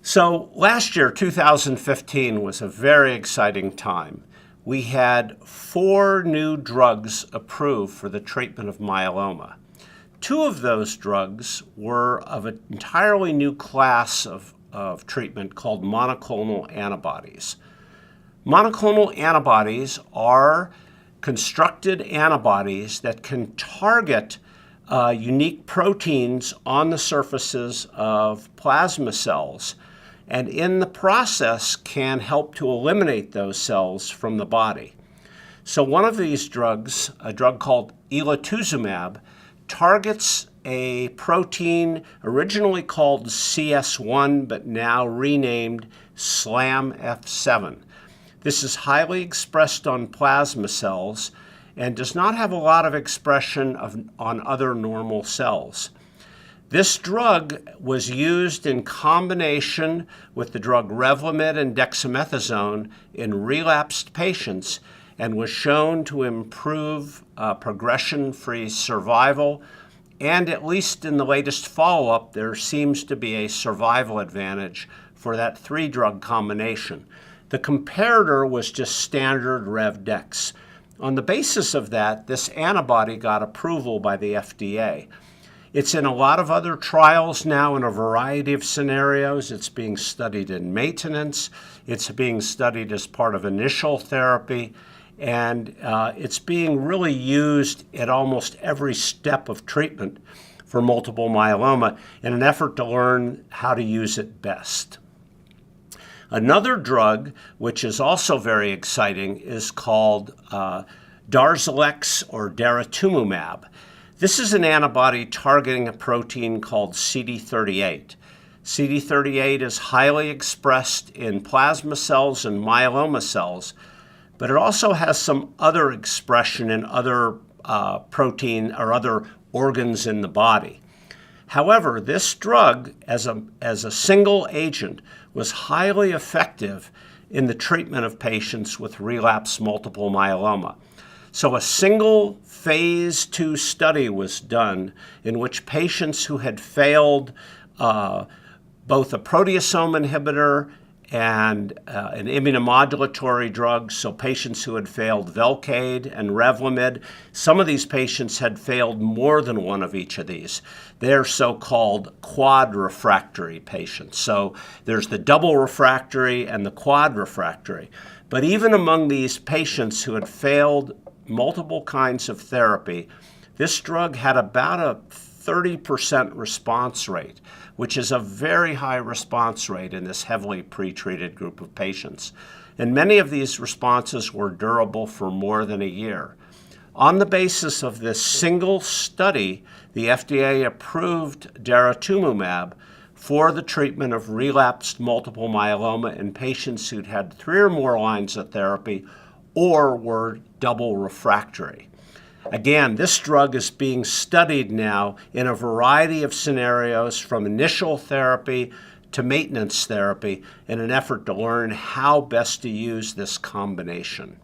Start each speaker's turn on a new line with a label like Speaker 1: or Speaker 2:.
Speaker 1: So last year, 2015, was a very exciting time. We had 4 new drugs approved for the treatment of myeloma. 2 of those drugs were of an entirely new class of treatment called monoclonal antibodies. Monoclonal antibodies are constructed antibodies that can target unique proteins on the surfaces of plasma cells, and in the process can help to eliminate those cells from the body. So one of these drugs, a drug called Elotuzumab, targets a protein originally called CS1 but now renamed SLAMF7. This is highly expressed on plasma cells and does not have a lot of expression on other normal cells. This drug was used in combination with the drug Revlimid and dexamethasone in relapsed patients and was shown to improve progression-free survival, and at least in the latest follow-up, there seems to be a survival advantage for that 3-drug combination. The comparator was just standard Rev-Dex. On the basis of that, this antibody got approval by the FDA. It's in a lot of other trials now in a variety of scenarios. It's being studied in maintenance. It's being studied as part of initial therapy. And it's being really used at almost every step of treatment for multiple myeloma in an effort to learn how to use it best. Another drug, which is also very exciting, is called Darzalex or Daratumumab. This is an antibody targeting a protein called CD38. CD38 is highly expressed in plasma cells and myeloma cells, but it also has some other expression in other protein or other organs in the body. However, this drug, as a single agent, was highly effective in the treatment of patients with relapsed multiple myeloma. So a single phase 2 study was done in which patients who had failed both a proteasome inhibitor and an immunomodulatory drug, so patients who had failed Velcade and Revlimid. Some of these patients had failed more than one of each of these. They're so-called quad refractory patients. So there's the double refractory and the quad refractory. But even among these patients who had failed multiple kinds of therapy, this drug had about a 30% response rate, which is a very high response rate in this heavily pretreated group of patients. And many of these responses were durable for more than a year. On the basis of this single study, the FDA approved Daratumumab for the treatment of relapsed multiple myeloma in patients who'd had 3 or more lines of therapy or were double refractory. Again, this drug is being studied now in a variety of scenarios from initial therapy to maintenance therapy in an effort to learn how best to use this combination.